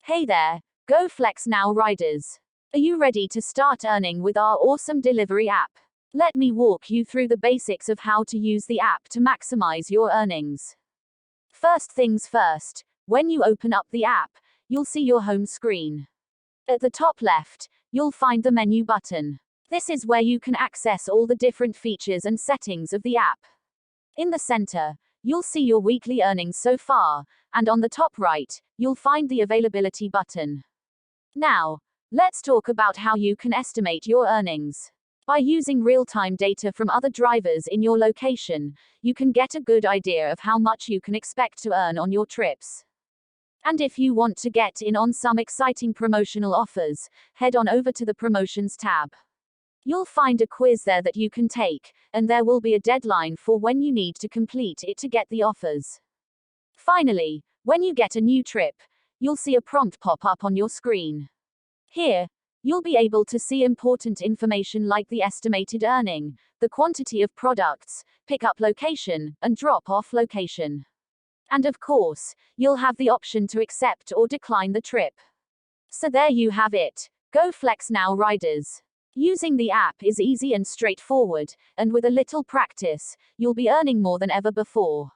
Hey there, Goflexnow riders. Are you ready to start earning with our awesome delivery app? Let me walk you through the basics of how to use the app to maximize your earnings. First things first, when you open up the app, you'll see your home screen. At the top left, you'll find the menu button. This is where you can access all the different features and settings of the app. In the center, you'll see your weekly earnings so far, and on the top right, you'll find the availability button. Now, let's talk about how you can estimate your earnings. By using real-time data from other drivers in your location, you can get a good idea of how much you can expect to earn on your trips. And if you want to get in on some exciting promotional offers, head on over to the Promotions tab. You'll find a quiz there that you can take, and there will be a deadline for when you need to complete it to get the offers. Finally, when you get a new trip, you'll see a prompt pop up on your screen. Here, you'll be able to see important information like the estimated earning, the quantity of products, pickup location, and drop-off location. And of course, you'll have the option to accept or decline the trip. So there you have it, Goflexnow riders. Using the app is easy and straightforward, and with a little practice, you'll be earning more than ever before.